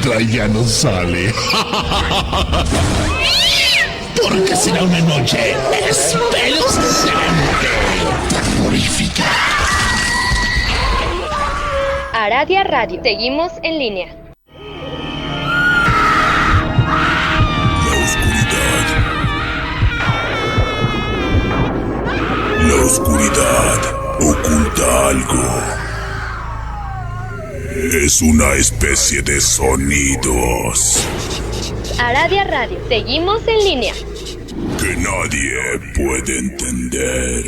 entra y ya no sale. Porque será una noche espeluznante, terrorífica. Aradia Radio. Seguimos en línea. La oscuridad oculta algo. Es una especie de sonidos. Aradia Radio. Seguimos en línea. Que nadie puede entender.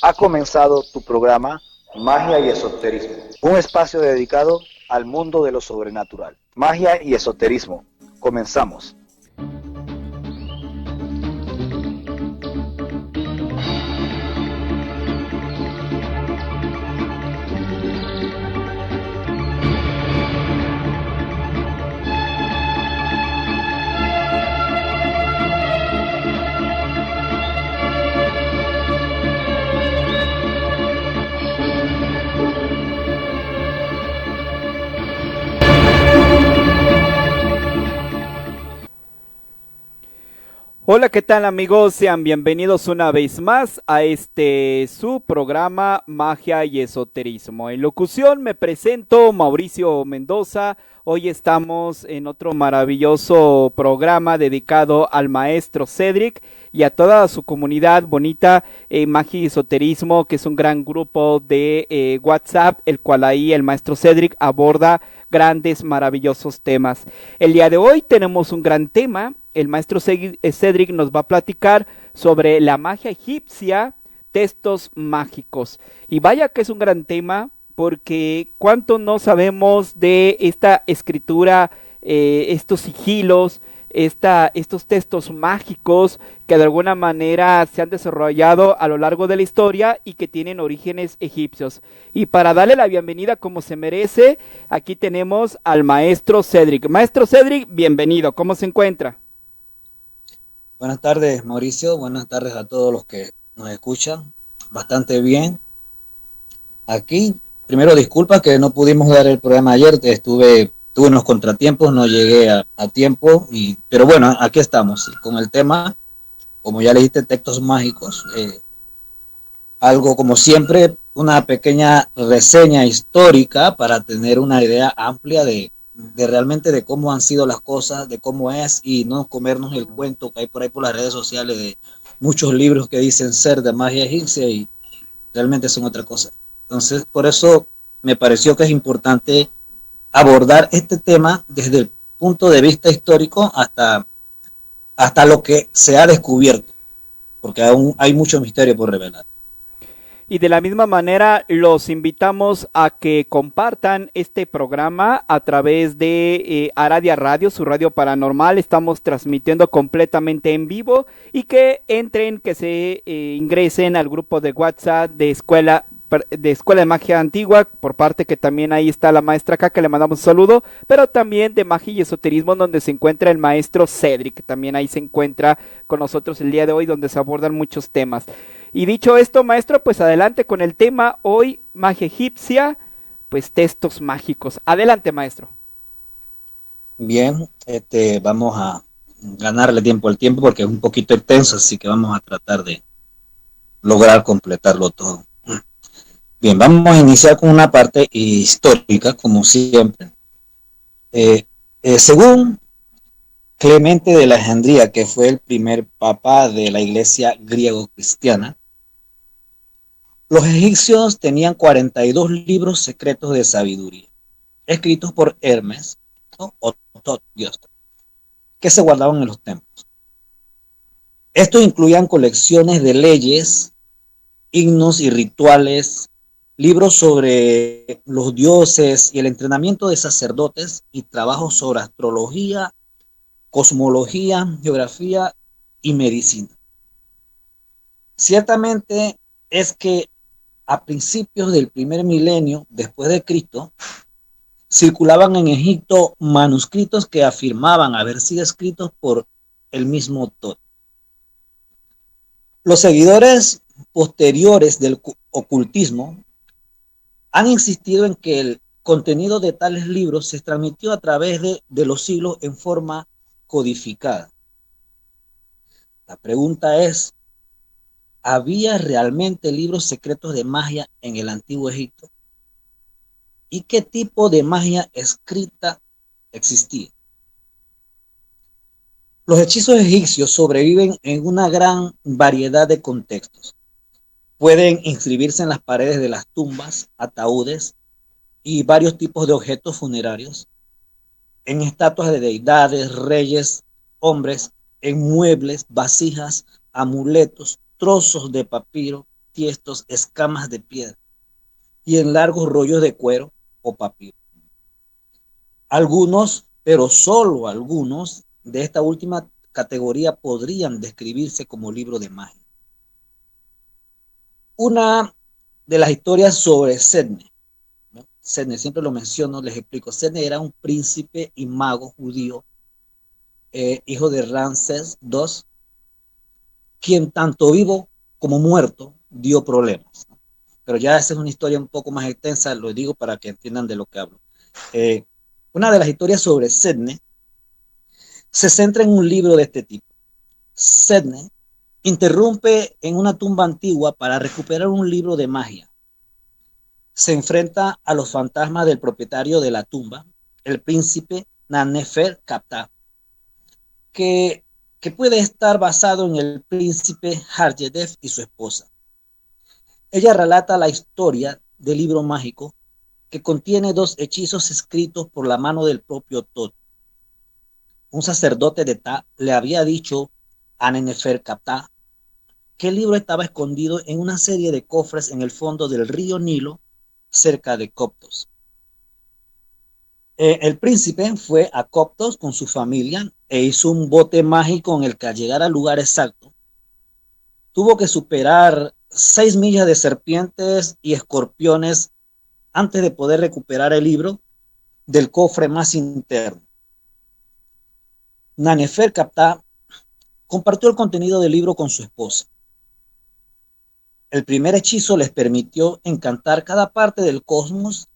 Ha comenzado tu programa Magia y Esoterismo, un espacio dedicado al mundo de lo sobrenatural. Magia y esoterismo. Comenzamos. Hola, ¿qué tal amigos? Sean bienvenidos una vez más a su programa Magia y Esoterismo. En locución me presento Mauricio Mendoza. Hoy estamos en otro maravilloso programa dedicado al maestro Cedric y a toda su comunidad bonita Magia y Esoterismo, que es un gran grupo de WhatsApp, el cual ahí el maestro Cedric aborda grandes, maravillosos temas. El día de hoy tenemos un gran tema. El maestro Cedric nos va a platicar sobre la magia egipcia, textos mágicos. Y vaya que es un gran tema, porque cuánto no sabemos de esta escritura, estos sigilos, estos textos mágicos que de alguna manera se han desarrollado a lo largo de la historia y que tienen orígenes egipcios. Y para darle la bienvenida como se merece, aquí tenemos al maestro Cedric. Maestro Cedric, bienvenido, ¿cómo se encuentra? Buenas tardes, Mauricio. Buenas tardes a todos los que nos escuchan. Bastante bien. Aquí, primero disculpa que no pudimos dar el programa ayer. Tuve unos contratiempos, no llegué a tiempo. Pero bueno, aquí estamos con el tema, como ya le dijiste, textos mágicos. Algo como siempre, una pequeña reseña histórica para tener una idea amplia de realmente de cómo han sido las cosas, de cómo es, y no comernos el cuento que hay por ahí por las redes sociales de muchos libros que dicen ser de magia egipcia y realmente son otra cosa. Entonces, por eso me pareció que es importante abordar este tema desde el punto de vista histórico hasta lo que se ha descubierto, porque aún hay mucho misterio por revelar. Y de la misma manera los invitamos a que compartan este programa a través de Aradia Radio, su radio paranormal. Estamos transmitiendo completamente en vivo y que entren, que se ingresen al grupo de WhatsApp de Escuela de Magia Antigua, por parte que también ahí está la maestra acá, que le mandamos un saludo, pero también de Magia y Esoterismo, donde se encuentra el maestro Cedric, que también ahí se encuentra con nosotros el día de hoy, donde se abordan muchos temas. Y dicho esto, maestro, pues adelante con el tema hoy, magia egipcia, pues textos mágicos. Adelante, maestro. Bien, vamos a ganarle tiempo al tiempo porque es un poquito extenso, así que vamos a tratar de lograr completarlo todo. Bien, vamos a iniciar con una parte histórica, como siempre. Según Clemente de Alejandría, que fue el primer papa de la iglesia griego-cristiana, los egipcios tenían 42 libros secretos de sabiduría, escritos por Hermes, ¿no? o Tot, Dios, que se guardaban en los templos. Estos incluían colecciones de leyes, himnos y rituales, libros sobre los dioses y el entrenamiento de sacerdotes y trabajos sobre astrología, cosmología, geografía y medicina. Ciertamente es que a principios del primer milenio después de Cristo, circulaban en Egipto manuscritos que afirmaban haber sido escritos por el mismo Tot. Los seguidores posteriores del ocultismo han insistido en que el contenido de tales libros se transmitió a través de los siglos en forma codificada. La pregunta es, ¿había realmente libros secretos de magia en el antiguo Egipto? ¿Y qué tipo de magia escrita existía? Los hechizos egipcios sobreviven en una gran variedad de contextos. Pueden inscribirse en las paredes de las tumbas, ataúdes y varios tipos de objetos funerarios, en estatuas de deidades, reyes, hombres, en muebles, vasijas, amuletos, trozos de papiro, tiestos, escamas de piedra y en largos rollos de cuero o papiro. Algunos, pero solo algunos, de esta última categoría podrían describirse como libro de magia. Una de las historias sobre Sedne, ¿no? Sedne, siempre lo menciono, les explico. Sedne era un príncipe y mago judío, hijo de Ramsés II, quien tanto vivo como muerto dio problemas, ¿no? Pero ya esa es una historia un poco más extensa, lo digo para que entiendan de lo que hablo. Una de las historias sobre Sedne se centra en un libro de este tipo. Sedne interrumpe en una tumba antigua para recuperar un libro de magia. Se enfrenta a los fantasmas del propietario de la tumba, el príncipe Nanefer-Kapta, que puede estar basado en el príncipe Harjedef y su esposa. Ella relata la historia del libro mágico que contiene 2 hechizos escritos por la mano del propio Tot. Un sacerdote de Ta le había dicho a Nenefer-Kapta que el libro estaba escondido en una serie de cofres en el fondo del río Nilo, cerca de Coptos. El príncipe fue a Coptos con su familia e hizo un bote mágico en el que al llegar al lugar exacto tuvo que superar 6 millas de serpientes y escorpiones antes de poder recuperar el libro del cofre más interno. Nanefer-Kapta compartió el contenido del libro con su esposa. El primer hechizo les permitió encantar cada parte del cosmos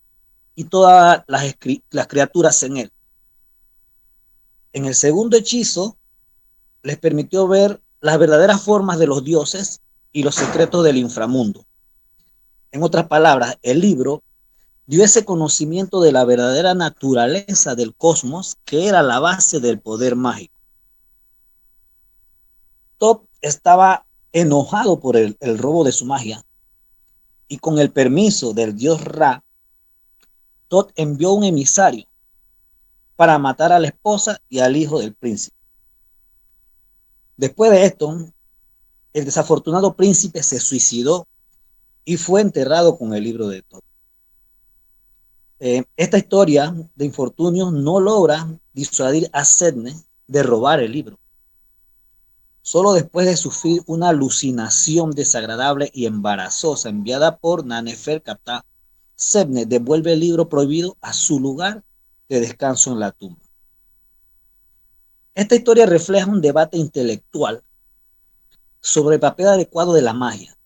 y todas las criaturas en él. En el segundo hechizo les permitió ver las verdaderas formas de los dioses y los secretos del inframundo. En otras palabras, el libro dio ese conocimiento de la verdadera naturaleza del cosmos, que era la base del poder mágico. Top estaba enojado por el robo de su magia, y con el permiso del dios Ra, Tot envió un emisario para matar a la esposa y al hijo del príncipe. Después de esto, el desafortunado príncipe se suicidó y fue enterrado con el libro de Tot. Esta historia de infortunios no logra disuadir a Sedne de robar el libro. Solo después de sufrir una alucinación desagradable y embarazosa enviada por Nanefer-Kapta, Sedne devuelve el libro prohibido a su lugar de descanso en la tumba. Esta historia refleja un debate intelectual sobre el papel adecuado de la magia.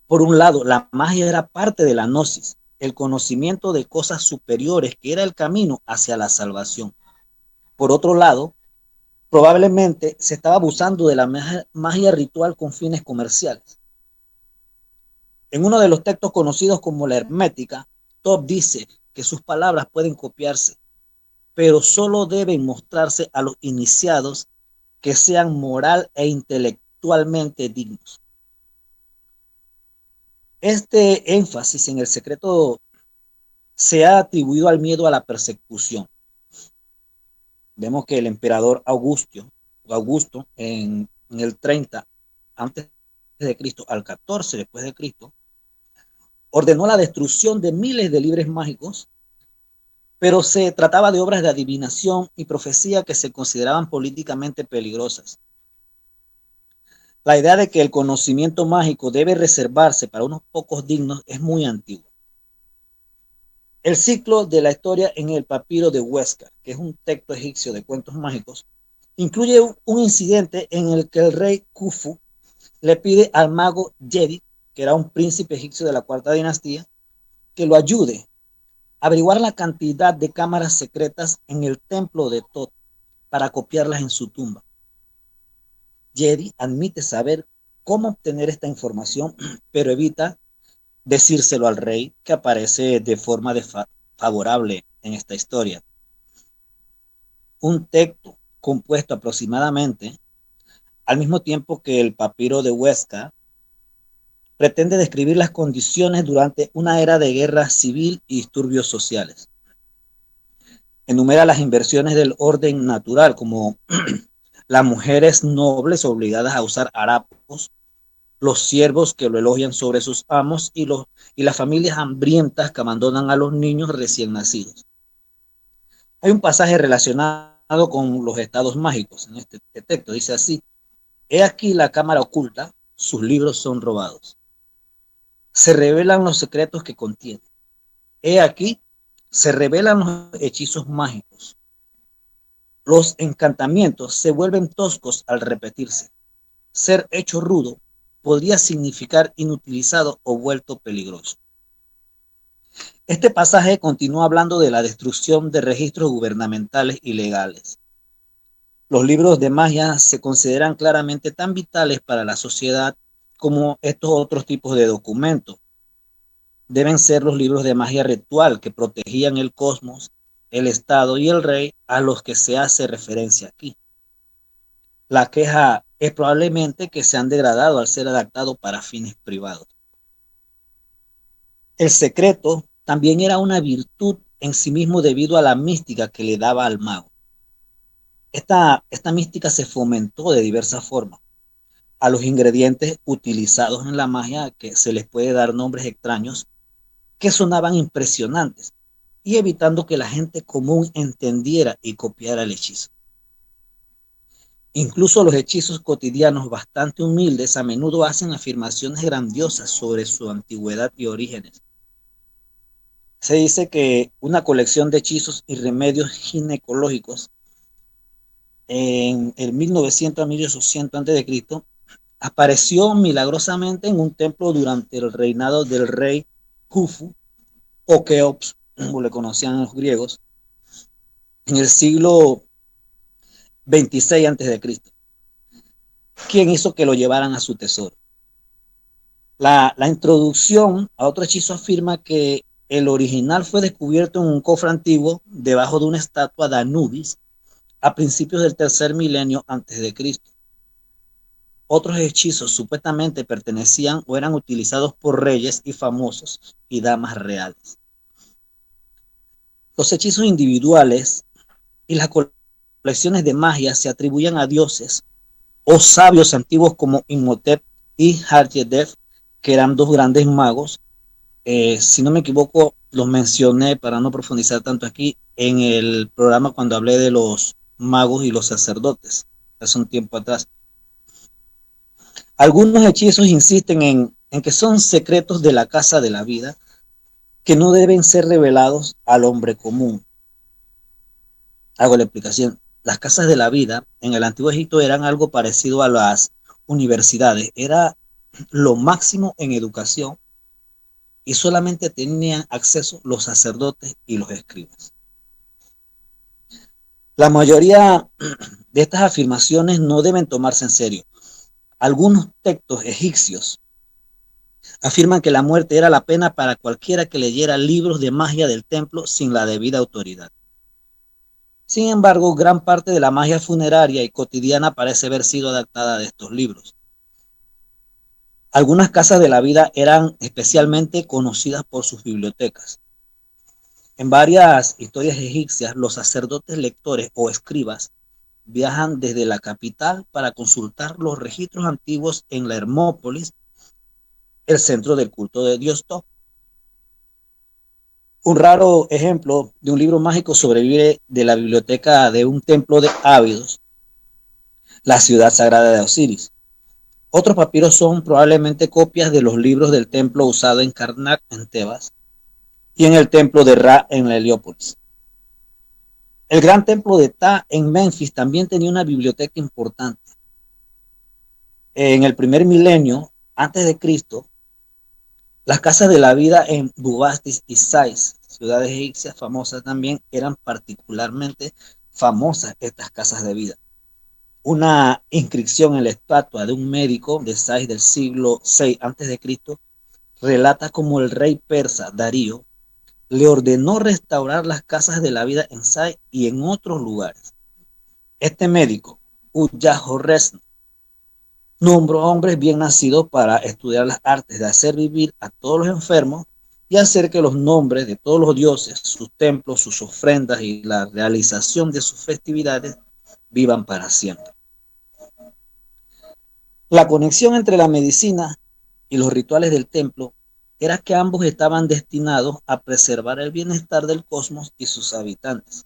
Por un lado, la magia era parte de la gnosis, el conocimiento de cosas superiores, que era el camino hacia la salvación. Por otro lado, probablemente se estaba abusando de la magia ritual con fines comerciales. En uno de los textos conocidos como la Hermética, Top dice que sus palabras pueden copiarse, pero solo deben mostrarse a los iniciados que sean moral e intelectualmente dignos. Este énfasis en el secreto se ha atribuido al miedo a la persecución. Vemos que el emperador Augusto en el 30 antes de Cristo al 14 después de Cristo ordenó la destrucción de miles de libros mágicos, pero se trataba de obras de adivinación y profecía que se consideraban políticamente peligrosas. La idea de que el conocimiento mágico debe reservarse para unos pocos dignos es muy antigua. El ciclo de la historia en el papiro de Huesca, que es un texto egipcio de cuentos mágicos, incluye un incidente en el que el rey Khufu le pide al mago Jedi, que era un príncipe egipcio de la cuarta dinastía, que lo ayude a averiguar la cantidad de cámaras secretas en el templo de Thoth para copiarlas en su tumba. Jedi admite saber cómo obtener esta información, pero evita decírselo al rey, que aparece de forma favorable en esta historia. Un texto compuesto aproximadamente al mismo tiempo que el papiro de Huesca pretende describir las condiciones durante una era de guerra civil y disturbios sociales. Enumera las inversiones del orden natural, como las mujeres nobles obligadas a usar harapos, los siervos que lo elogian sobre sus amos y las familias hambrientas que abandonan a los niños recién nacidos. Hay un pasaje relacionado con los estados mágicos en este texto. Dice así: he aquí la cámara oculta, sus libros son robados. Se revelan los secretos que contiene. He aquí, se revelan los hechizos mágicos. Los encantamientos se vuelven toscos al repetirse. Ser hecho rudo podría significar inutilizado o vuelto peligroso. Este pasaje continúa hablando de la destrucción de registros gubernamentales y legales. Los libros de magia se consideran claramente tan vitales para la sociedad como estos otros tipos de documentos. Deben ser los libros de magia ritual que protegían el cosmos, el Estado y el rey, a los que se hace referencia aquí. La queja es probablemente que se han degradado al ser adaptados para fines privados. El secreto también era una virtud en sí mismo debido a la mística que le daba al mago. Esta mística se fomentó de diversas formas. A los ingredientes utilizados en la magia, que se les puede dar nombres extraños que sonaban impresionantes, y evitando que la gente común entendiera y copiara el hechizo. Incluso los hechizos cotidianos bastante humildes a menudo hacen afirmaciones grandiosas sobre su antigüedad y orígenes. Se dice que una colección de hechizos y remedios ginecológicos en el 1900 a 1800 a.C. apareció milagrosamente en un templo durante el reinado del rey Khufu, o Keops, como le conocían los griegos, en el siglo 26 a.C., quien hizo que lo llevaran a su tesoro. La introducción a otro hechizo afirma que el original fue descubierto en un cofre antiguo debajo de una estatua de Anubis a principios del tercer milenio antes de Cristo. Otros hechizos supuestamente pertenecían o eran utilizados por reyes y famosos y damas reales. Los hechizos individuales y las colecciones de magia se atribuyen a dioses o sabios antiguos como Imhotep y Hatshepsut, que eran dos grandes magos. Si no me equivoco, los mencioné para no profundizar tanto aquí en el programa cuando hablé de los magos y los sacerdotes, hace un tiempo atrás. Algunos hechizos insisten en que son secretos de la casa de la vida que no deben ser revelados al hombre común. Hago la explicación. Las casas de la vida en el Antiguo Egipto eran algo parecido a las universidades. Era lo máximo en educación y solamente tenían acceso los sacerdotes y los escribas. La mayoría de estas afirmaciones no deben tomarse en serio. Algunos textos egipcios afirman que la muerte era la pena para cualquiera que leyera libros de magia del templo sin la debida autoridad. Sin embargo, gran parte de la magia funeraria y cotidiana parece haber sido adaptada de estos libros. Algunas casas de la vida eran especialmente conocidas por sus bibliotecas. En varias historias egipcias, los sacerdotes lectores o escribas viajan desde la capital para consultar los registros antiguos en la Hermópolis, el centro del culto de Dios Thoth. Un raro ejemplo de un libro mágico sobrevive de la biblioteca de un templo de Abidos, la ciudad sagrada de Osiris. Otros papiros son probablemente copias de los libros del templo usado en Karnak, en Tebas, y en el templo de Ra, en la Heliópolis. El gran templo de Ptah, en Memphis, también tenía una biblioteca importante. En el primer milenio antes de Cristo, las casas de la vida en Bubastis y Sais, ciudades egipcias famosas también, eran particularmente famosas estas casas de vida. Una inscripción en la estatua de un médico de Sais del siglo VI a.C. relata cómo el rey persa Darío le ordenó restaurar las casas de la vida en Sais y en otros lugares. Este médico, Uyahorresn, nombró hombres bien nacidos para estudiar las artes de hacer vivir a todos los enfermos y hacer que los nombres de todos los dioses, sus templos, sus ofrendas y la realización de sus festividades vivan para siempre. La conexión entre la medicina y los rituales del templo era que ambos estaban destinados a preservar el bienestar del cosmos y sus habitantes.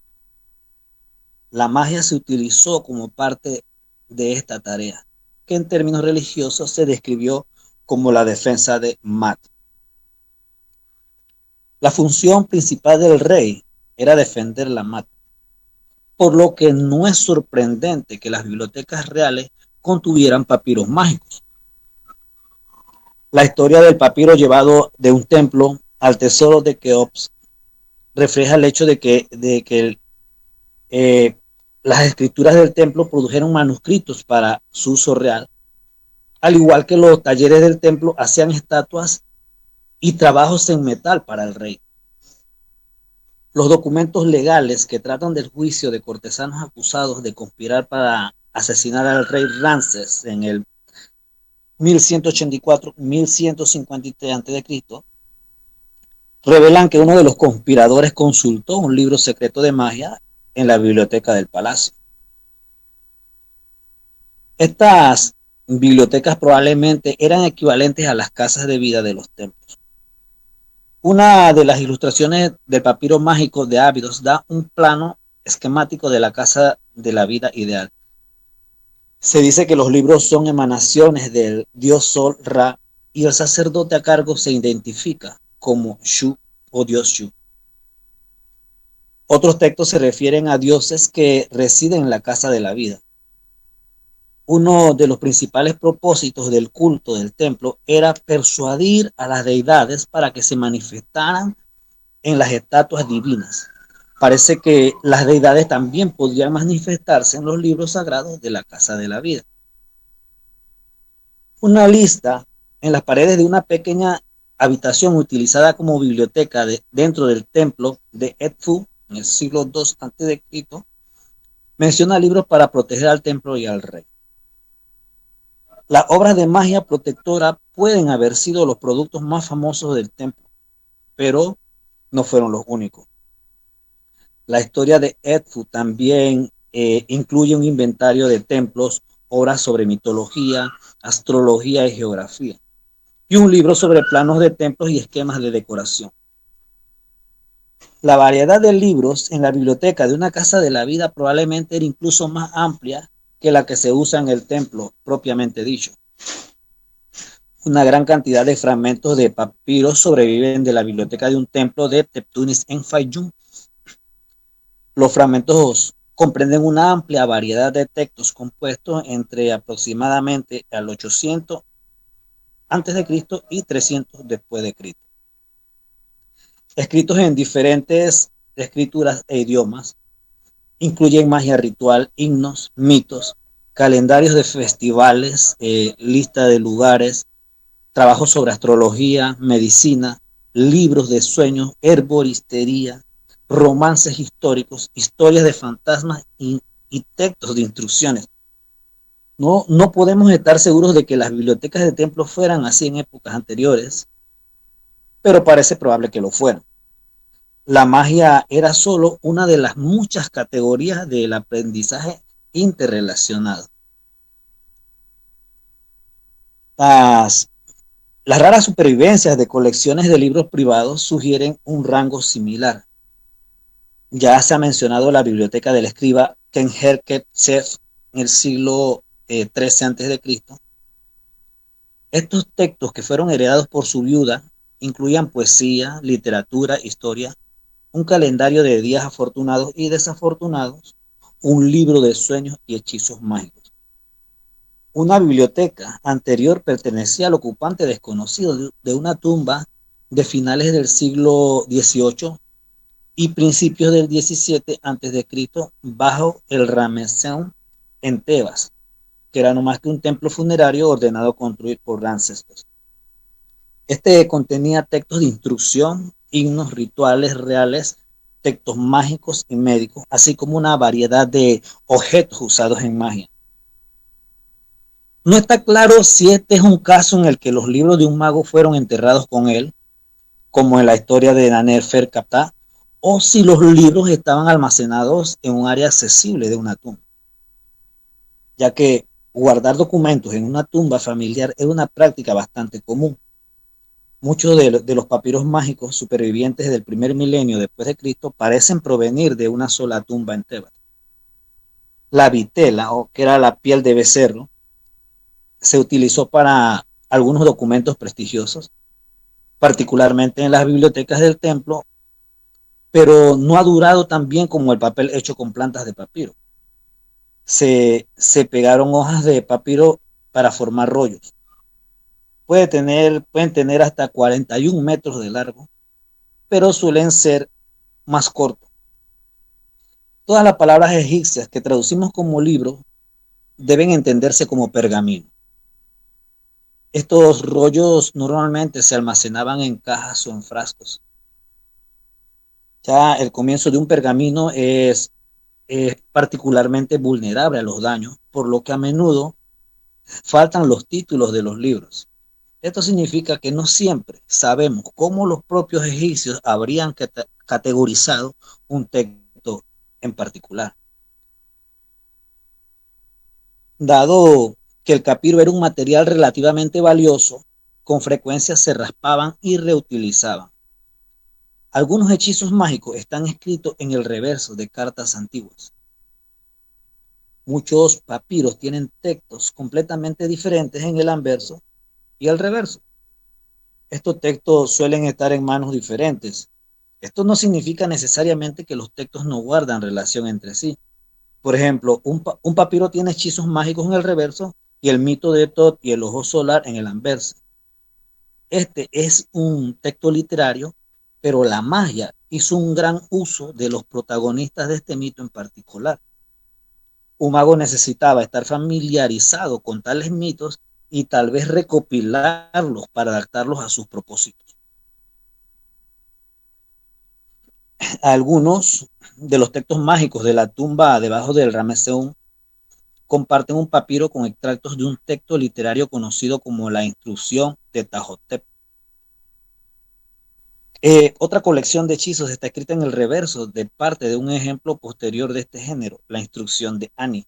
La magia se utilizó como parte de esta tarea, que en términos religiosos se describió como la defensa de Mat. La función principal del rey era defender la Mat, por lo que no es sorprendente que las bibliotecas reales contuvieran papiros mágicos. La historia del papiro llevado de un templo al tesoro de Keops refleja el hecho de que las escrituras del templo produjeron manuscritos para su uso real, al igual que los talleres del templo hacían estatuas y trabajos en metal para el rey. Los documentos legales que tratan del juicio de cortesanos acusados de conspirar para asesinar al rey Ramsés en el 1184-1153 a.C., revelan que uno de los conspiradores consultó un libro secreto de magia en la biblioteca del palacio. Estas bibliotecas probablemente eran equivalentes a las casas de vida de los templos. Una de las ilustraciones del papiro mágico de Abidos da un plano esquemático de la casa de la vida ideal. Se dice que los libros son emanaciones del dios Sol Ra y el sacerdote a cargo se identifica como Shu o dios Shu. Otros textos se refieren a dioses que residen en la casa de la vida. Uno de los principales propósitos del culto del templo era persuadir a las deidades para que se manifestaran en las estatuas divinas. Parece que las deidades también podían manifestarse en los libros sagrados de la casa de la vida. Una lista en las paredes de una pequeña habitación utilizada como biblioteca dentro del templo de Edfu en el siglo II a.C. menciona libros para proteger al templo y al rey. Las obras de magia protectora pueden haber sido los productos más famosos del templo, pero no fueron los únicos. La historia de Edfu también incluye un inventario de templos, obras sobre mitología, astrología y geografía, y un libro sobre planos de templos y esquemas de decoración. La variedad de libros en la biblioteca de una casa de la vida probablemente era incluso más amplia que la que se usa en el templo propiamente dicho. Una gran cantidad de fragmentos de papiros sobreviven de la biblioteca de un templo de Teptunis en Fayum. Los fragmentos comprenden una amplia variedad de textos compuestos entre aproximadamente al 800 a.C. y 300 después de Cristo. Escritos en diferentes escrituras e idiomas, incluyen magia ritual, himnos, mitos, calendarios de festivales, lista de lugares, trabajos sobre astrología, medicina, libros de sueños, herboristería, romances históricos, historias de fantasmas y textos de instrucciones. No podemos estar seguros de que las bibliotecas de templos fueran así en épocas anteriores, pero parece probable que lo fueran. La magia era solo una de las muchas categorías del aprendizaje interrelacionado. Las raras supervivencias de colecciones de libros privados sugieren un rango similar. Ya se ha mencionado la biblioteca del escriba Khenheret-Sef en el siglo XIII a.C. Estos textos que fueron heredados por su viuda incluían poesía, literatura, historia, un calendario de días afortunados y desafortunados, un libro de sueños y hechizos mágicos. Una biblioteca anterior pertenecía al ocupante desconocido de una tumba de finales del siglo XVIII y principios del XVII a.C. bajo el Ramesseum en Tebas, que era no más que un templo funerario ordenado construir por Ramsés II. Este contenía textos de instrucción, himnos, rituales reales, textos mágicos y médicos, así como una variedad de objetos usados en magia. No está claro si este es un caso en el que los libros de un mago fueron enterrados con él, como en la historia de Nanefer-Kapta, o si los libros estaban almacenados en un área accesible de una tumba, ya que guardar documentos en una tumba familiar es una práctica bastante común. Muchos de los papiros mágicos supervivientes del primer milenio después de Cristo parecen provenir de una sola tumba en Tebas. La vitela, o que era la piel de becerro, se utilizó para algunos documentos prestigiosos, particularmente en las bibliotecas del templo, pero no ha durado tan bien como el papel hecho con plantas de papiro. Se pegaron hojas de papiro para formar rollos. Pueden tener hasta 41 metros de largo, pero suelen ser más cortos. Todas las palabras egipcias que traducimos como libro deben entenderse como pergamino. Estos rollos normalmente se almacenaban en cajas o en frascos. Ya el comienzo de un pergamino es particularmente vulnerable a los daños, por lo que a menudo faltan los títulos de los libros. Esto significa que no siempre sabemos cómo los propios egipcios habrían categorizado un texto en particular. Dado que el papiro era un material relativamente valioso, con frecuencia se raspaban y reutilizaban. Algunos hechizos mágicos están escritos en el reverso de cartas antiguas. Muchos papiros tienen textos completamente diferentes en el anverso y el reverso. Estos textos suelen estar en manos diferentes. Esto no significa necesariamente que los textos no guardan relación entre sí. Por ejemplo, un papiro tiene hechizos mágicos en el reverso y el mito de Tot y el ojo solar en el anverso. Este es un texto literario, pero la magia hizo un gran uso de los protagonistas de este mito en particular. Un mago necesitaba estar familiarizado con tales mitos y tal vez recopilarlos para adaptarlos a sus propósitos. Algunos de los textos mágicos de la tumba debajo del Ramesseum comparten un papiro con extractos de un texto literario conocido como la Instrucción de Tajotep. Otra colección de hechizos está escrita en el reverso de parte de un ejemplo posterior de este género, la Instrucción de Ani.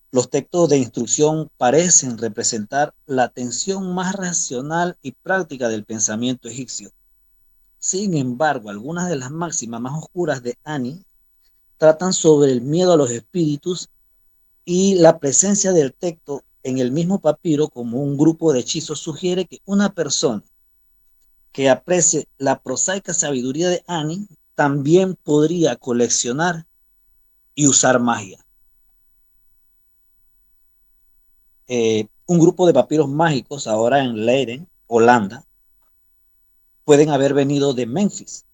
Los textos de instrucción parecen representar la tensión más racional y práctica del pensamiento egipcio. Sin embargo, algunas de las máximas más oscuras de Ani tratan sobre el miedo a los espíritus y la presencia del texto en el mismo papiro como un grupo de hechizos sugiere que una persona que aprecie la prosaica sabiduría de Ani también podría coleccionar y usar magia. Un grupo de papiros mágicos ahora en Leiden, Holanda, pueden haber venido de Memphis.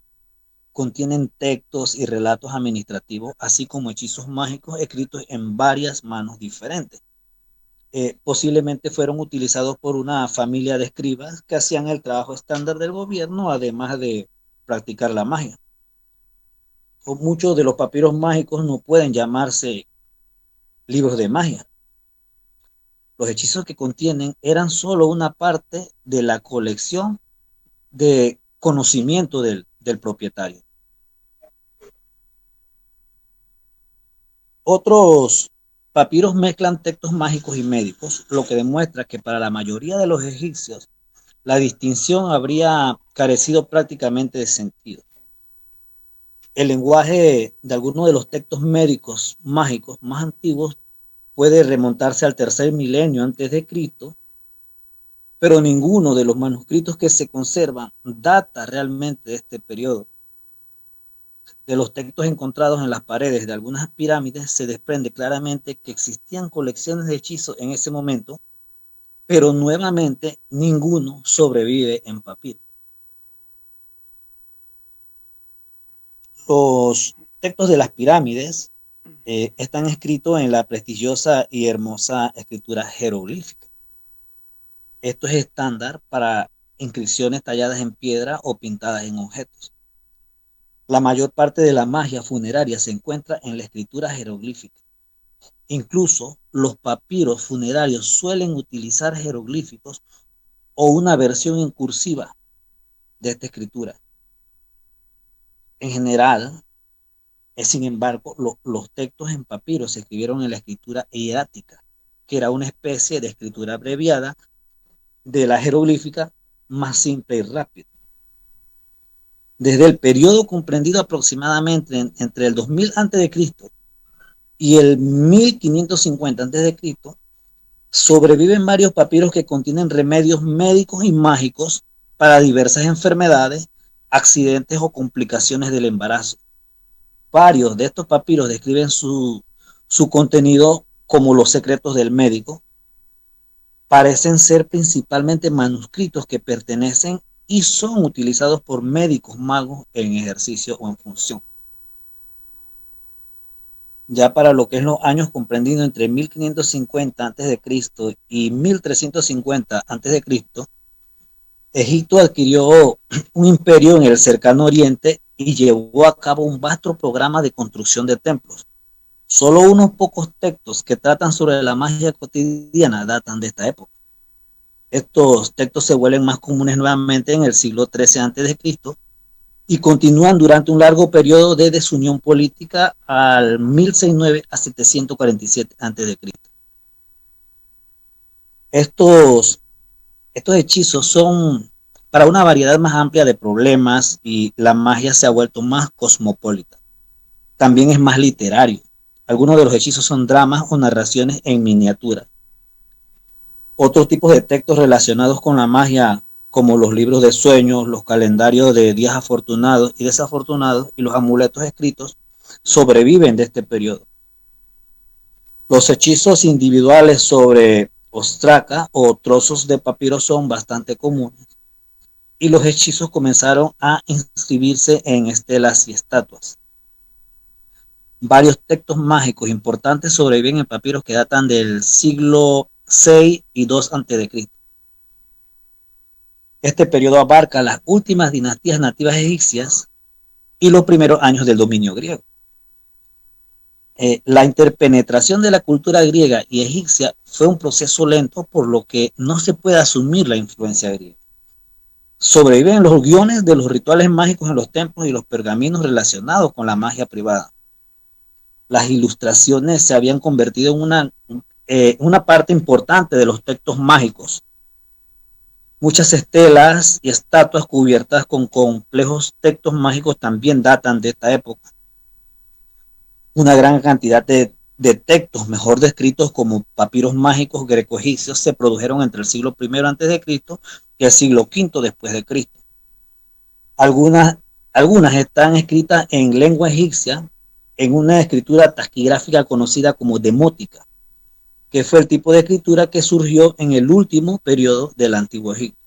Contienen textos y relatos administrativos, así como hechizos mágicos escritos en varias manos diferentes. Posiblemente fueron utilizados por una familia de escribas que hacían el trabajo estándar del gobierno, además de practicar la magia. Muchos de los papiros mágicos no pueden llamarse libros de magia. Los hechizos que contienen eran solo una parte de la colección de conocimiento del propietario. Otros papiros mezclan textos mágicos y médicos, lo que demuestra que para la mayoría de los egipcios la distinción habría carecido prácticamente de sentido. El lenguaje de algunos de los textos médicos mágicos más antiguos puede remontarse al tercer milenio antes de Cristo, pero ninguno de los manuscritos que se conservan data realmente de este periodo. De los textos encontrados en las paredes de algunas pirámides se desprende claramente que existían colecciones de hechizos en ese momento, pero nuevamente ninguno sobrevive en papiro. Los textos de las pirámides están escritos en la prestigiosa y hermosa escritura jeroglífica. Esto es estándar para inscripciones talladas en piedra o pintadas en objetos. La mayor parte de la magia funeraria se encuentra en la escritura jeroglífica. Incluso los papiros funerarios suelen utilizar jeroglíficos o una versión en cursiva de esta escritura. En general, sin embargo, los textos en papiro se escribieron en la escritura hierática, que era una especie de escritura abreviada de la jeroglífica, más simple y rápida. Desde el periodo comprendido aproximadamente entre el 2000 a.C. y el 1550 a.C., sobreviven varios papiros que contienen remedios médicos y mágicos para diversas enfermedades, accidentes o complicaciones del embarazo. Varios de estos papiros describen su contenido como los secretos del médico. Parecen ser principalmente manuscritos que pertenecen y son utilizados por médicos magos en ejercicio o en función. Ya para lo que es los años comprendidos entre 1550 a.C. y 1350 a.C., Egipto adquirió un imperio en el cercano oriente y llevó a cabo un vasto programa de construcción de templos. Solo unos pocos textos que tratan sobre la magia cotidiana datan de esta época. Estos textos se vuelven más comunes nuevamente en el siglo XIII a.C. y continúan durante un largo periodo de desunión política al 1069 a 747 a.C. Estos hechizos son para una variedad más amplia de problemas y la magia se ha vuelto más cosmopolita. También es más literario. Algunos de los hechizos son dramas o narraciones en miniatura. Otros tipos de textos relacionados con la magia, como los libros de sueños, los calendarios de días afortunados y desafortunados y los amuletos escritos, sobreviven de este periodo. Los hechizos individuales sobre ostraca o trozos de papiro son bastante comunes y los hechizos comenzaron a inscribirse en estelas y estatuas. Varios textos mágicos importantes sobreviven en papiros que datan del siglo VI y II a.C. Este periodo abarca las últimas dinastías nativas egipcias y los primeros años del dominio griego. La interpenetración de la cultura griega y egipcia fue un proceso lento, por lo que no se puede asumir la influencia griega. Sobreviven los guiones de los rituales mágicos en los templos y los pergaminos relacionados con la magia privada. Las ilustraciones se habían convertido en una parte importante de los textos mágicos. Muchas estelas y estatuas cubiertas con complejos textos mágicos también datan de esta época. Una gran cantidad de textos mejor descritos como papiros mágicos greco-egipcios se produjeron entre el siglo I a.C. y el siglo V después de Cristo. Algunas están escritas en lengua egipcia, en una escritura taquigráfica conocida como demótica, que fue el tipo de escritura que surgió en el último periodo del Antiguo Egipto.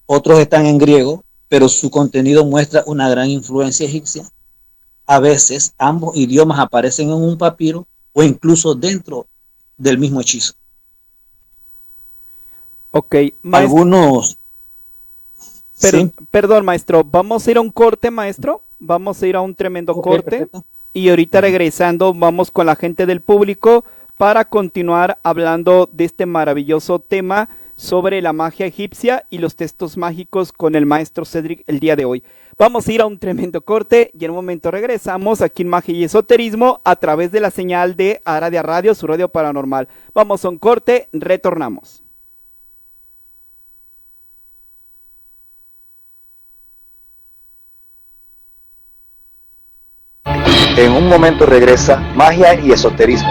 Otros están en griego, pero su contenido muestra una gran influencia egipcia. A veces ambos idiomas aparecen en un papiro o incluso dentro del mismo hechizo. Ok, maestro. Algunos... ¿Sí? Perdón, maestro, vamos a ir a un corte, maestro. Vamos a ir a un tremendo corte. Perfecto. Y ahorita regresando vamos con la gente del público para continuar hablando de este maravilloso tema sobre la magia egipcia y los textos mágicos con el maestro Cedric el día de hoy. Vamos a ir a un tremendo corte y en un momento regresamos aquí en Magia y Esoterismo a través de la señal de Aradia Radio, su radio paranormal. Vamos a un corte, retornamos. En un momento regresa Magia y Esoterismo.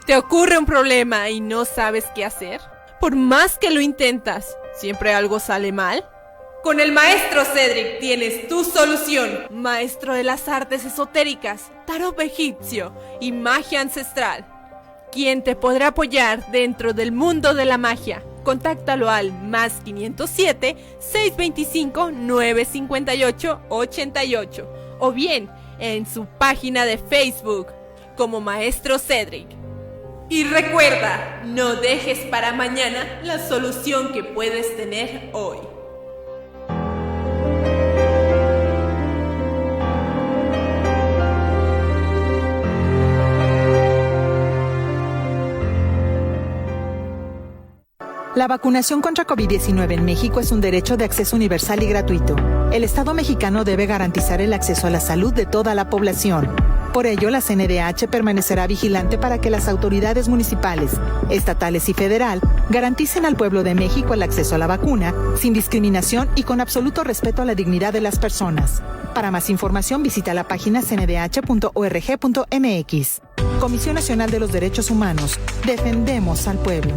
¿Te ocurre un problema y no sabes qué hacer? Por más que lo intentas, ¿siempre algo sale mal? Con el maestro Cedric tienes tu solución. Maestro de las artes esotéricas, tarot egipcio y magia ancestral, quien te podrá apoyar dentro del mundo de la magia. Contáctalo al más 507 625 958 88 o bien en su página de Facebook como Maestro Cedric. Y recuerda, no dejes para mañana la solución que puedes tener hoy. La vacunación contra COVID-19 en México es un derecho de acceso universal y gratuito. El Estado mexicano debe garantizar el acceso a la salud de toda la población. Por ello, la CNDH permanecerá vigilante para que las autoridades municipales, estatales y federal garanticen al pueblo de México el acceso a la vacuna, sin discriminación y con absoluto respeto a la dignidad de las personas. Para más información, visita la página cndh.org.mx. Comisión Nacional de los Derechos Humanos. Defendemos al pueblo.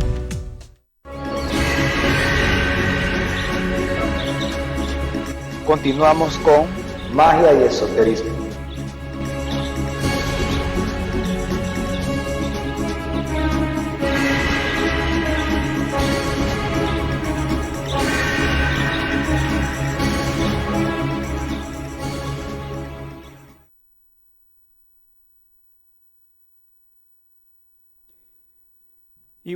Continuamos con magia y esoterismo. Y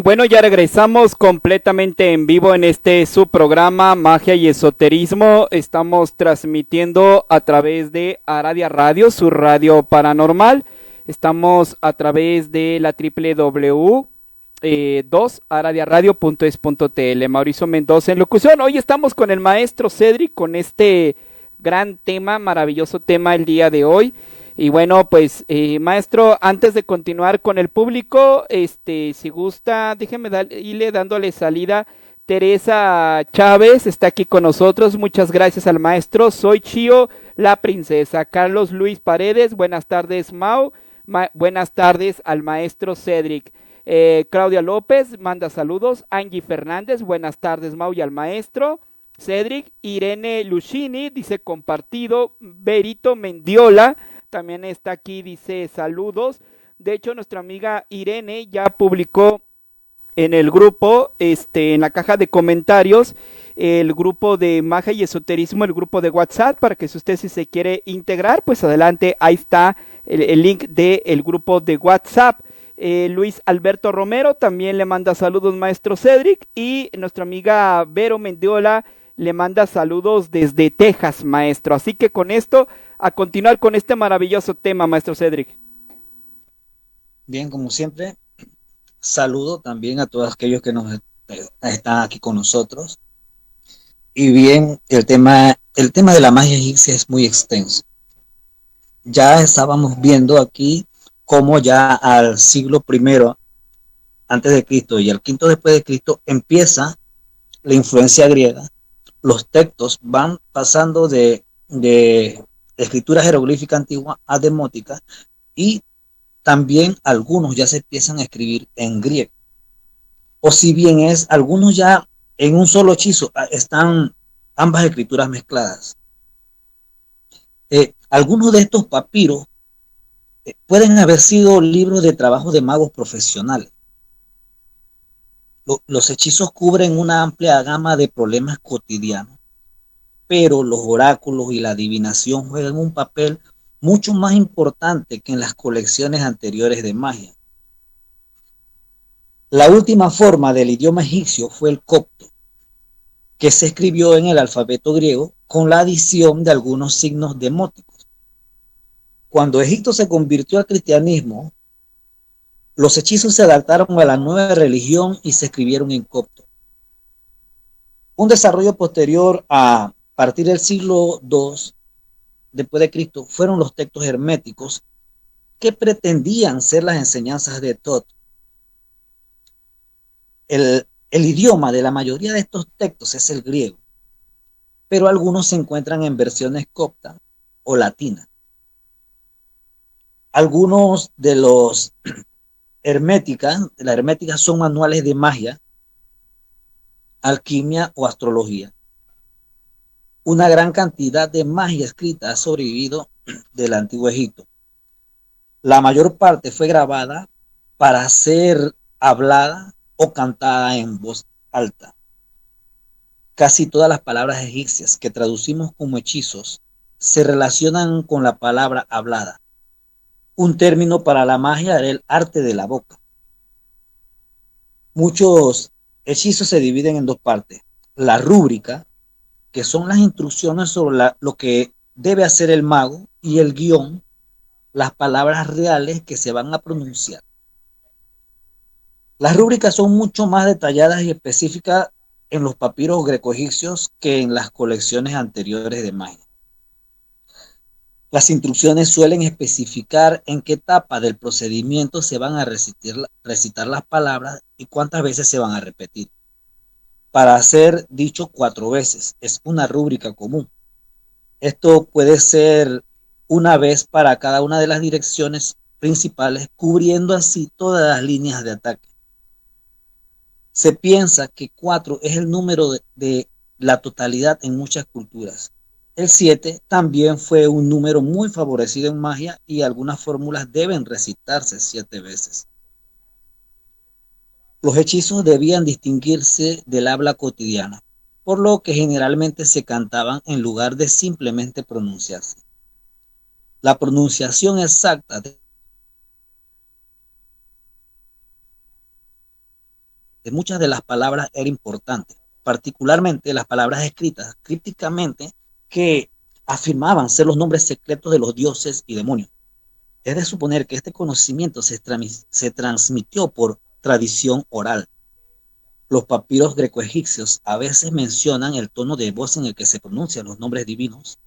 bueno, ya regresamos completamente en vivo en este su programa Magia y Esoterismo. Estamos transmitiendo a través de Aradia Radio, su radio paranormal. Estamos a través de la www.aradiaradio.es.tl. Mauricio Mendoza en locución. Hoy estamos con el maestro Cedric con este gran tema, maravilloso tema el día de hoy. Y bueno, pues, maestro, antes de continuar con el público, si gusta, déjeme irle dándole salida. Teresa Chávez está aquí con nosotros, muchas gracias al maestro. Soy Chío, la princesa. Carlos Luis Paredes, buenas tardes, Mau. Buenas tardes al maestro Cedric. Claudia López manda saludos. Angie Fernández, buenas tardes, Mau, y al maestro Cedric. Irene Luchini dice compartido. Berito Mendiola también está aquí, dice saludos. De hecho, nuestra amiga Irene ya publicó en el grupo, en la caja de comentarios, el grupo de magia y esoterismo, el grupo de WhatsApp, para que si usted se quiere integrar, pues adelante, ahí está el link del grupo de WhatsApp. Luis Alberto Romero también le manda saludos, maestro Cedric, y nuestra amiga Vero Mendiola le manda saludos desde Texas, maestro. Así que con esto, a continuar con este maravilloso tema, maestro Cedric. Bien, como siempre, saludo también a todos aquellos que nos están aquí con nosotros. Y bien, el tema de la magia egipcia es muy extenso. Ya estábamos viendo aquí cómo ya al siglo I antes de Cristo y al V después de Cristo empieza la influencia griega. Los textos van pasando de escritura jeroglífica antigua a demótica, y también algunos ya se empiezan a escribir en griego. O si bien algunos ya en un solo hechizo están ambas escrituras mezcladas. Algunos de estos papiros pueden haber sido libros de trabajo de magos profesionales. Los hechizos cubren una amplia gama de problemas cotidianos, pero los oráculos y la adivinación juegan un papel mucho más importante que en las colecciones anteriores de magia. La última forma del idioma egipcio fue el copto, que se escribió en el alfabeto griego con la adición de algunos signos demóticos. Cuando Egipto se convirtió al cristianismo, los hechizos se adaptaron a la nueva religión y se escribieron en copto. Un desarrollo posterior a partir del siglo II después de Cristo fueron los textos herméticos, que pretendían ser las enseñanzas de Tot. El idioma de la mayoría de estos textos es el griego, pero algunos se encuentran en versiones copta o latina. Algunos de los La hermética son manuales de magia, alquimia o astrología. Una gran cantidad de magia escrita ha sobrevivido del antiguo Egipto. La mayor parte fue grabada para ser hablada o cantada en voz alta. Casi todas las palabras egipcias que traducimos como hechizos se relacionan con la palabra hablada. Un término para la magia era el arte de la boca. Muchos hechizos se dividen en dos partes. La rúbrica, que son las instrucciones sobre lo que debe hacer el mago, y el guión, las palabras reales que se van a pronunciar. Las rúbricas son mucho más detalladas y específicas en los papiros greco-egipcios que en las colecciones anteriores de magia. Las instrucciones suelen especificar en qué etapa del procedimiento se van a recitar las palabras y cuántas veces se van a repetir. Para ser dicho 4 veces, es una rúbrica común. Esto puede ser una vez para cada una de las direcciones principales, cubriendo así todas las líneas de ataque. Se piensa que 4 es el número de la totalidad en muchas culturas. El 7 también fue un número muy favorecido en magia y algunas fórmulas deben recitarse 7 veces. Los hechizos debían distinguirse del habla cotidiana, por lo que generalmente se cantaban en lugar de simplemente pronunciarse. La pronunciación exacta de muchas de las palabras era importante, particularmente las palabras escritas crípticamente que afirmaban ser los nombres secretos de los dioses y demonios. Es de suponer que este conocimiento se transmitió por tradición oral. Los papiros greco-egipcios a veces mencionan el tono de voz en el que se pronuncian los nombres divinos.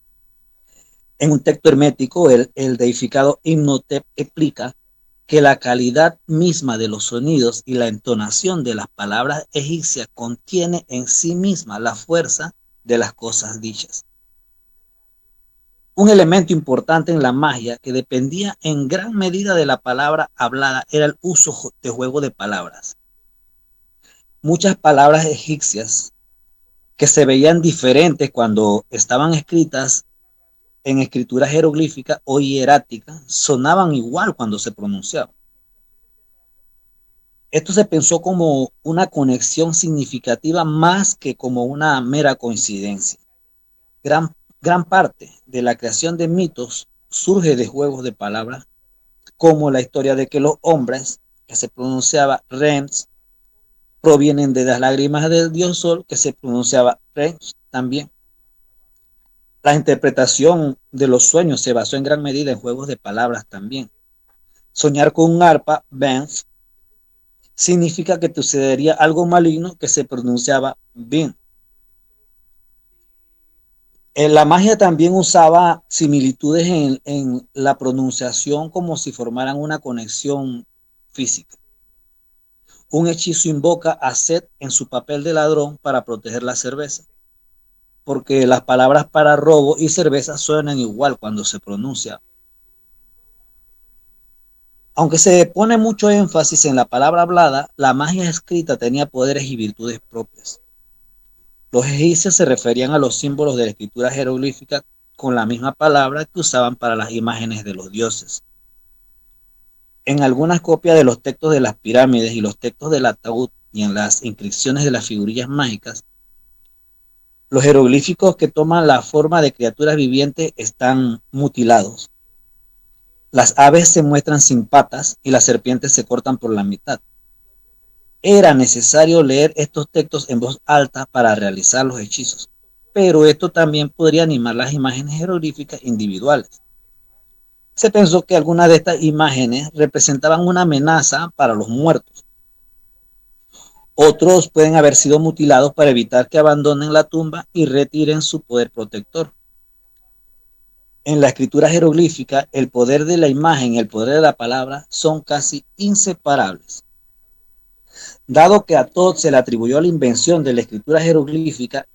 En un texto hermético, el deificado Imhotep explica que la calidad misma de los sonidos y la entonación de las palabras egipcias contiene en sí misma la fuerza de las cosas dichas. Un elemento importante en la magia que dependía en gran medida de la palabra hablada era el uso de juego de palabras. Muchas palabras egipcias que se veían diferentes cuando estaban escritas en escritura jeroglífica o hierática sonaban igual cuando se pronunciaban. Esto se pensó como una conexión significativa más que como una mera coincidencia. Gran parte de la creación de mitos surge de juegos de palabras, como la historia de que los hombres, que se pronunciaba Rems, provienen de las lágrimas del dios Sol, que se pronunciaba Rems también. La interpretación de los sueños se basó en gran medida en juegos de palabras también. Soñar con un arpa, Benz, significa que te sucedería algo maligno, que se pronunciaba Bin. La magia también usaba similitudes en la pronunciación como si formaran una conexión física. Un hechizo invoca a Set en su papel de ladrón para proteger la cerveza, porque las palabras para robo y cerveza suenan igual cuando se pronuncia. Aunque se pone mucho énfasis en la palabra hablada, la magia escrita tenía poderes y virtudes propias. Los egipcios se referían a los símbolos de la escritura jeroglífica con la misma palabra que usaban para las imágenes de los dioses. En algunas copias de los textos de las pirámides y los textos del ataúd y en las inscripciones de las figurillas mágicas, los jeroglíficos que toman la forma de criaturas vivientes están mutilados. Las aves se muestran sin patas y las serpientes se cortan por la mitad. Era necesario leer estos textos en voz alta para realizar los hechizos, pero esto también podría animar las imágenes jeroglíficas individuales. Se pensó que algunas de estas imágenes representaban una amenaza para los muertos. Otros pueden haber sido mutilados para evitar que abandonen la tumba y retiren su poder protector. En la escritura jeroglífica, el poder de la imagen y el poder de la palabra son casi inseparables. Dado que a Thoth se le atribuyó la invención de la escritura jeroglífica,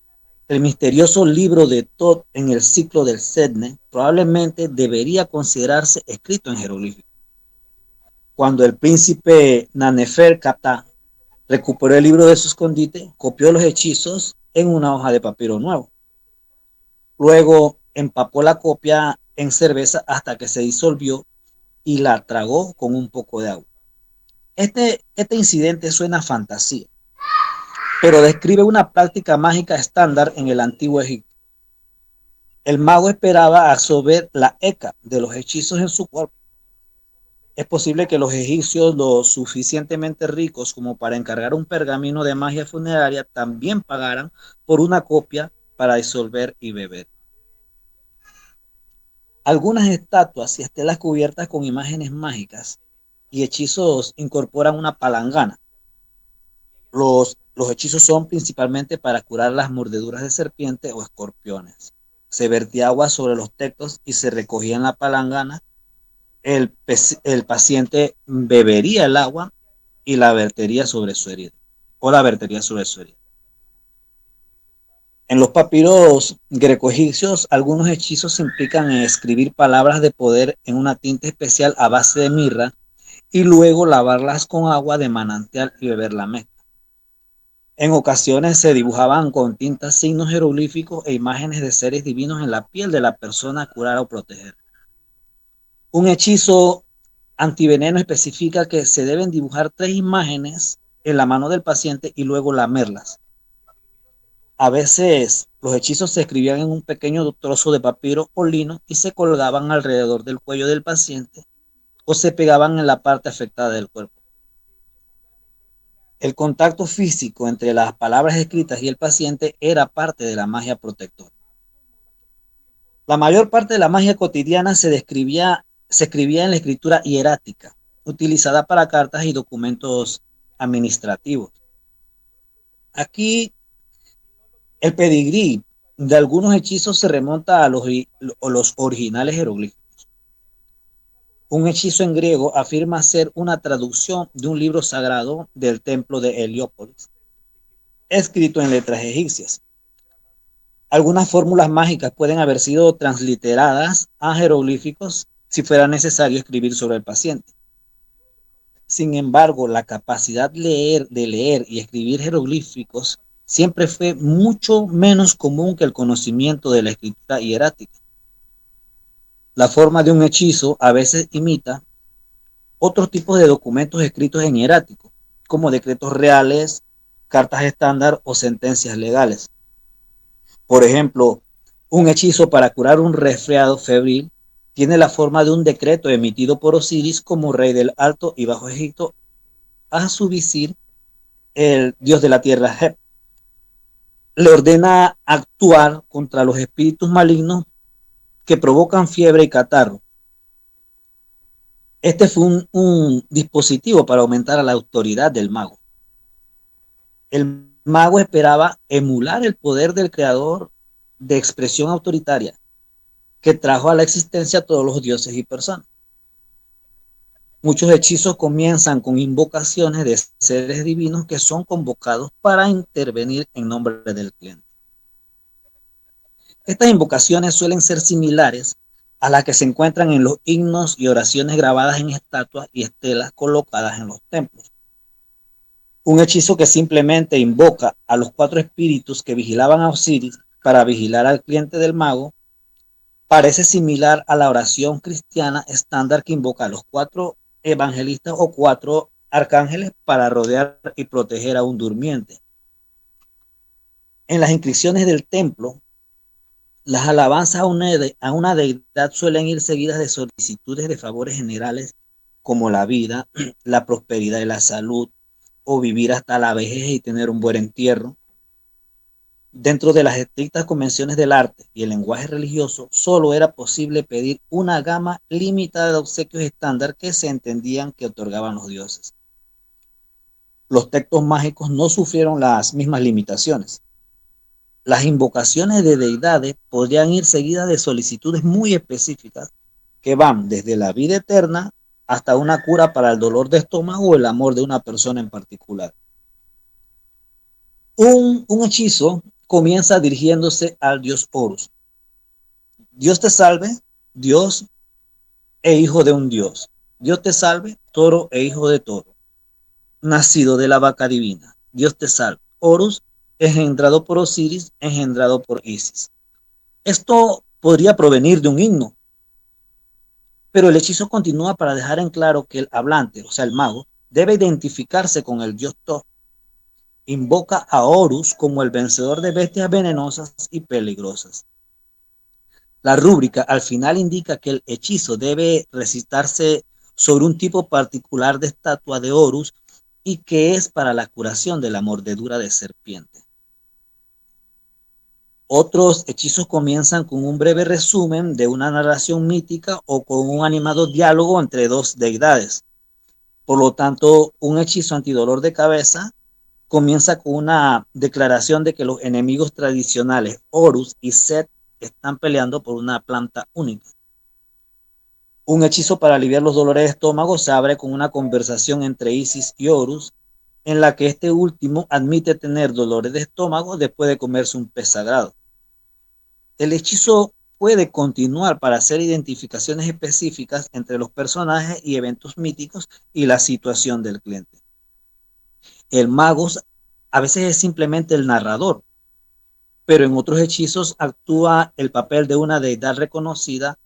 el misterioso libro de Thoth en el ciclo del Setne probablemente debería considerarse escrito en jeroglífico. Cuando el príncipe Naneferkata recuperó el libro de su escondite, copió los hechizos en una hoja de papiro nuevo. Luego empapó la copia en cerveza hasta que se disolvió y la tragó con un poco de agua. Este incidente suena a fantasía, pero describe una práctica mágica estándar en el antiguo Egipto. El mago esperaba absorber la eca de los hechizos en su cuerpo. Es posible que los egipcios, lo suficientemente ricos como para encargar un pergamino de magia funeraria, también pagaran por una copia para disolver y beber. Algunas estatuas y estelas cubiertas con imágenes mágicas y hechizos incorporan una palangana. Los hechizos son principalmente para curar las mordeduras de serpiente o escorpiones. Se vertía agua sobre los textos y se recogía en la palangana. El paciente bebería el agua y la vertería sobre su herida, o la vertería sobre su herida. En los papiros greco-egipcios, algunos hechizos implican en escribir palabras de poder en una tinta especial a base de mirra y luego lavarlas con agua de manantial y beber la mezcla. En ocasiones se dibujaban con tinta signos jeroglíficos e imágenes de seres divinos en la piel de la persona a curar o proteger. Un hechizo antiveneno especifica que se deben dibujar 3 imágenes en la mano del paciente y luego lamerlas. A veces los hechizos se escribían en un pequeño trozo de papiro o lino y se colgaban alrededor del cuello del paciente o se pegaban en la parte afectada del cuerpo. El contacto físico entre las palabras escritas y el paciente era parte de la magia protectora. La mayor parte de la magia cotidiana se escribía en la escritura hierática, utilizada para cartas y documentos administrativos. Aquí el pedigrí de algunos hechizos se remonta a los originales jeroglíficos. Un hechizo en griego afirma ser una traducción de un libro sagrado del templo de Heliópolis, escrito en letras egipcias. Algunas fórmulas mágicas pueden haber sido transliteradas a jeroglíficos si fuera necesario escribir sobre el paciente. Sin embargo, la capacidad de leer y escribir jeroglíficos siempre fue mucho menos común que el conocimiento de la escritura hierática. La forma de un hechizo a veces imita otros tipos de documentos escritos en hierático, como decretos reales, cartas estándar o sentencias legales. Por ejemplo, un hechizo para curar un resfriado febril tiene la forma de un decreto emitido por Osiris como rey del Alto y Bajo Egipto a su visir, el dios de la tierra Heb. Le ordena actuar contra los espíritus malignos que provocan fiebre y catarro. Este fue un dispositivo para aumentar la autoridad del mago. El mago esperaba emular el poder del creador de expresión autoritaria que trajo a la existencia a todos los dioses y personas. Muchos hechizos comienzan con invocaciones de seres divinos que son convocados para intervenir en nombre del cliente. Estas invocaciones suelen ser similares a las que se encuentran en los himnos y oraciones grabadas en estatuas y estelas colocadas en los templos. Un hechizo que simplemente invoca a los 4 espíritus que vigilaban a Osiris para vigilar al cliente del mago parece similar a la oración cristiana estándar que invoca a los 4 evangelistas o 4 arcángeles para rodear y proteger a un durmiente. En las inscripciones del templo, las alabanzas a una deidad suelen ir seguidas de solicitudes de favores generales como la vida, la prosperidad y la salud, o vivir hasta la vejez y tener un buen entierro. Dentro de las estrictas convenciones del arte y el lenguaje religioso, solo era posible pedir una gama limitada de obsequios estándar que se entendían que otorgaban los dioses. Los textos mágicos no sufrieron las mismas limitaciones. Las invocaciones de deidades podrían ir seguidas de solicitudes muy específicas que van desde la vida eterna hasta una cura para el dolor de estómago o el amor de una persona en particular. Un hechizo comienza dirigiéndose al dios Horus. Dios te salve, Dios e hijo de un dios. Dios te salve, toro e hijo de toro, nacido de la vaca divina. Dios te salve. Horus, engendrado por Osiris, engendrado por Isis. Esto podría provenir de un himno, pero el hechizo continúa para dejar en claro que el hablante, o sea, el mago, debe identificarse con el dios Thoth. Invoca a Horus como el vencedor de bestias venenosas y peligrosas. La rúbrica al final indica que el hechizo debe recitarse sobre un tipo particular de estatua de Horus y que es para la curación de la mordedura de serpiente. Otros hechizos comienzan con un breve resumen de una narración mítica o con un animado diálogo entre dos deidades. Por lo tanto, un hechizo antidolor de cabeza comienza con una declaración de que los enemigos tradicionales Horus y Set están peleando por una planta única. Un hechizo para aliviar los dolores de estómago se abre con una conversación entre Isis y Horus, en la que este último admite tener dolores de estómago después de comerse un pez sagrado. El hechizo puede continuar para hacer identificaciones específicas entre los personajes y eventos míticos y la situación del cliente. El mago a veces es simplemente el narrador, pero en otros hechizos actúa el papel de una deidad reconocida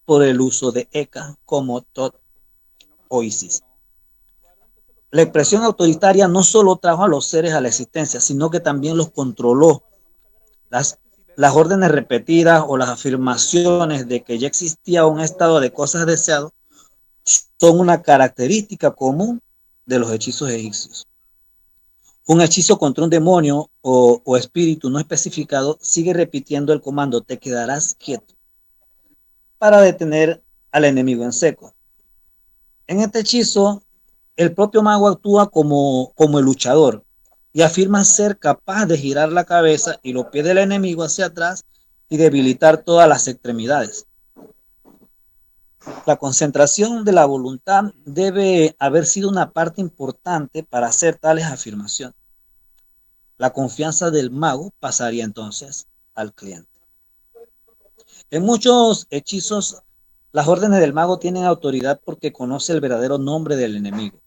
por el uso de Eka como Thoth o Isis. La expresión autoritaria no solo trajo a los seres a la existencia, sino que también los controló. Las órdenes repetidas o las afirmaciones de que ya existía un estado de cosas deseadas son una característica común de los hechizos egipcios. Un hechizo contra un demonio o espíritu no especificado sigue repitiendo el comando "te quedarás quieto" para detener al enemigo en seco. En este hechizo, el propio mago actúa como el luchador y afirma ser capaz de girar la cabeza y los pies del enemigo hacia atrás y debilitar todas las extremidades. La concentración de la voluntad debe haber sido una parte importante para hacer tales afirmaciones. La confianza del mago pasaría entonces al cliente. En muchos hechizos, las órdenes del mago tienen autoridad porque conoce el verdadero nombre del enemigo.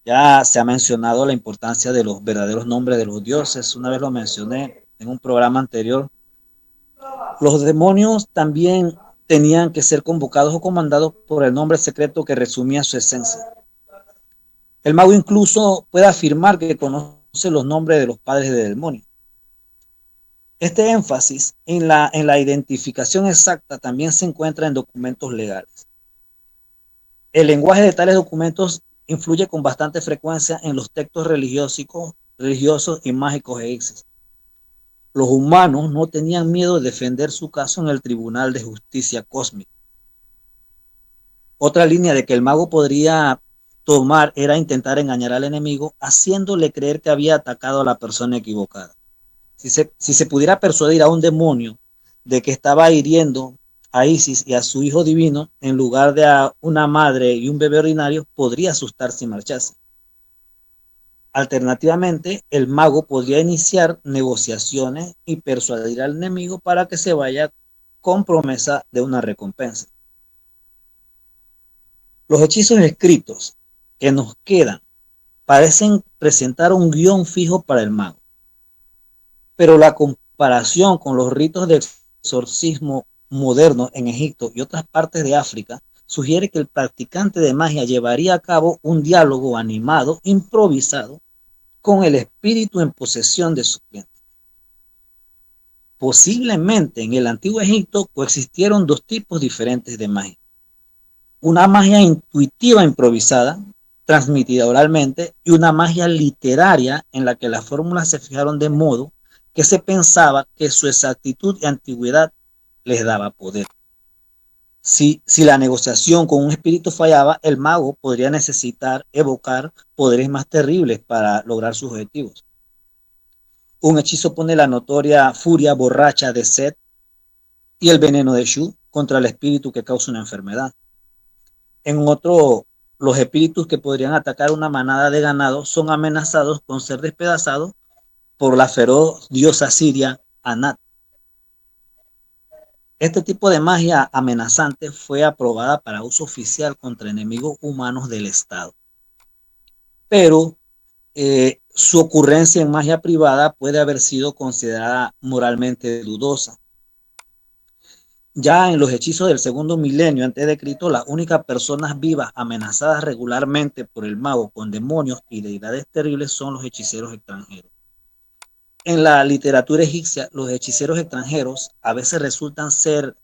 Ya se ha mencionado la importancia de los verdaderos nombres de los dioses. Una vez lo mencioné en un programa anterior. Los demonios también tenían que ser convocados o comandados por el nombre secreto que resumía su esencia. El mago incluso puede afirmar que conoce los nombres de los padres del demonio. Este énfasis en la identificación exacta también se encuentra en documentos legales. El lenguaje de tales documentos influye con bastante frecuencia en los textos religiosos y mágicos egipcios. Los humanos no tenían miedo de defender su caso en el Tribunal de Justicia Cósmica. Otra línea de que el mago podría tomar era intentar engañar al enemigo, haciéndole creer que había atacado a la persona equivocada. Si se pudiera persuadir a un demonio de que estaba hiriendo a Isis y a su hijo divino en lugar de a una madre y un bebé ordinario, podría asustarse y marcharse. Alternativamente, el mago podría iniciar negociaciones y persuadir al enemigo para que se vaya con promesa de una recompensa. Los hechizos escritos que nos quedan parecen presentar un guión fijo para el mago, pero la comparación con los ritos de exorcismo modernos en Egipto y otras partes de África sugiere que el practicante de magia llevaría a cabo un diálogo animado, improvisado, con el espíritu en posesión de su cliente. Posiblemente en el antiguo Egipto coexistieron dos tipos diferentes de magia. Una magia intuitiva improvisada, transmitida oralmente, y una magia literaria en la que las fórmulas se fijaron de modo que se pensaba que su exactitud y antigüedad les daba poder. Si la negociación con un espíritu fallaba, el mago podría necesitar evocar poderes más terribles para lograr sus objetivos. Un hechizo pone la notoria furia borracha de Set y el veneno de Shu contra el espíritu que causa una enfermedad. En otro, los espíritus que podrían atacar una manada de ganado son amenazados con ser despedazados por la feroz diosa siria Anat. Este tipo de magia amenazante fue aprobada para uso oficial contra enemigos humanos del Estado. Pero su ocurrencia en magia privada puede haber sido considerada moralmente dudosa. Ya en los hechizos del segundo milenio antes de Cristo, las únicas personas vivas amenazadas regularmente por el mago con demonios y deidades terribles son los hechiceros extranjeros. En la literatura egipcia, los hechiceros extranjeros a veces resultan ser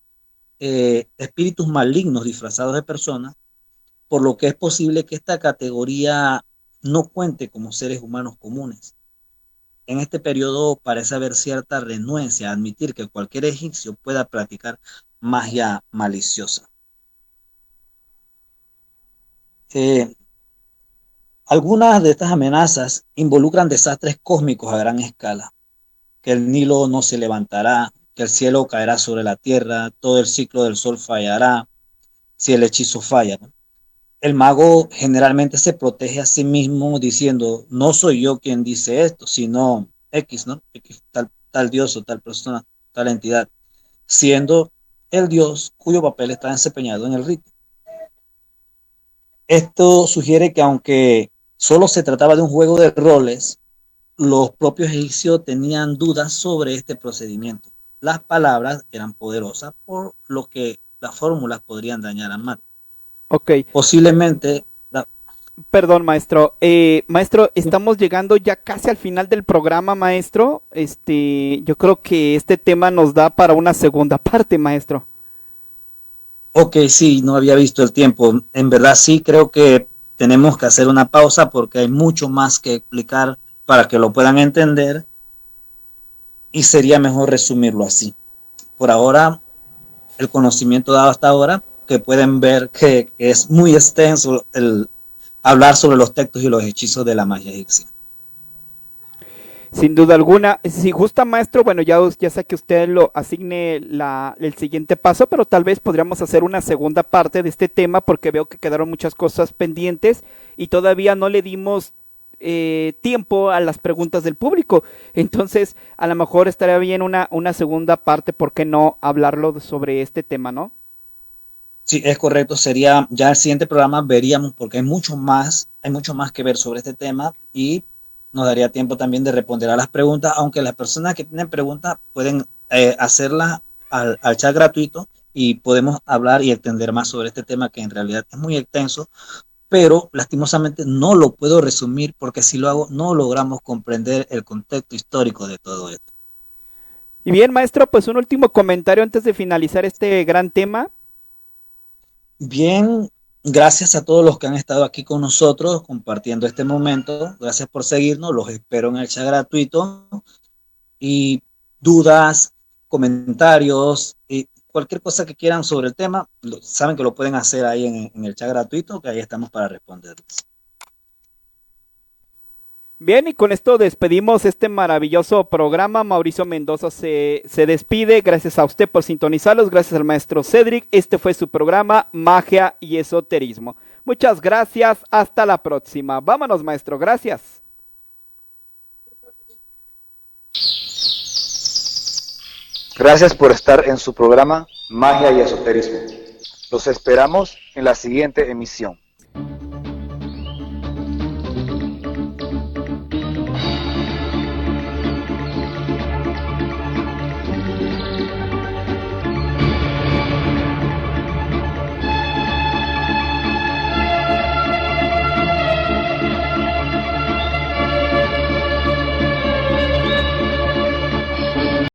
espíritus malignos disfrazados de personas, por lo que es posible que esta categoría no cuente como seres humanos comunes. En este periodo parece haber cierta renuencia a admitir que cualquier egipcio pueda practicar magia maliciosa. Algunas de estas amenazas involucran desastres cósmicos a gran escala, que el Nilo no se levantará, que el cielo caerá sobre la tierra, todo el ciclo del sol fallará si el hechizo falla, ¿no? El mago generalmente se protege a sí mismo diciendo, no soy yo quien dice esto, sino X, ¿no? X, tal dios o tal persona, tal entidad, siendo el dios cuyo papel está desempeñado en el rito. Esto sugiere que aunque solo se trataba de un juego de roles, los propios egipcios tenían dudas sobre este procedimiento. Las palabras eran poderosas, por lo que las fórmulas podrían dañar a Mate. Ok. Posiblemente. Perdón, maestro. Maestro, estamos llegando ya casi al final del programa, maestro. Yo creo que este tema nos da para una segunda parte, maestro. Ok, sí, no había visto el tiempo. En verdad sí creo que tenemos que hacer una pausa porque hay mucho más que explicar para que lo puedan entender y sería mejor resumirlo así. Por ahora, el conocimiento dado hasta ahora, que pueden ver que es muy extenso el hablar sobre los textos y los hechizos de la magia egipcia. Sin duda alguna, si gusta, maestro, bueno, ya sé que usted lo asigne el siguiente paso, pero tal vez podríamos hacer una segunda parte de este tema porque veo que quedaron muchas cosas pendientes y todavía no le dimos tiempo a las preguntas del público. Entonces, a lo mejor estaría bien una segunda parte, ¿por qué no hablarlo sobre este tema, no? Sí, es correcto, sería ya el siguiente programa veríamos porque hay mucho más que ver sobre este tema y nos daría tiempo también de responder a las preguntas, aunque las personas que tienen preguntas pueden hacerlas al chat gratuito y podemos hablar y extender más sobre este tema que en realidad es muy extenso, pero lastimosamente no lo puedo resumir porque si lo hago no logramos comprender el contexto histórico de todo esto. Y bien, maestro, pues un último comentario antes de finalizar este gran tema. Bien, gracias a todos los que han estado aquí con nosotros compartiendo este momento. Gracias por seguirnos. Los espero en el chat gratuito. Y dudas, comentarios y cualquier cosa que quieran sobre el tema, saben que lo pueden hacer ahí en el chat gratuito, que ahí estamos para responderles. Bien, y con esto despedimos este maravilloso programa. Mauricio Mendoza se despide. Gracias a usted por sintonizarlos. Gracias al maestro Cedric. Este fue su programa Magia y Esoterismo. Muchas gracias. Hasta la próxima. Vámonos, maestro. Gracias. Gracias por estar en su programa Magia y Esoterismo. Los esperamos en la siguiente emisión.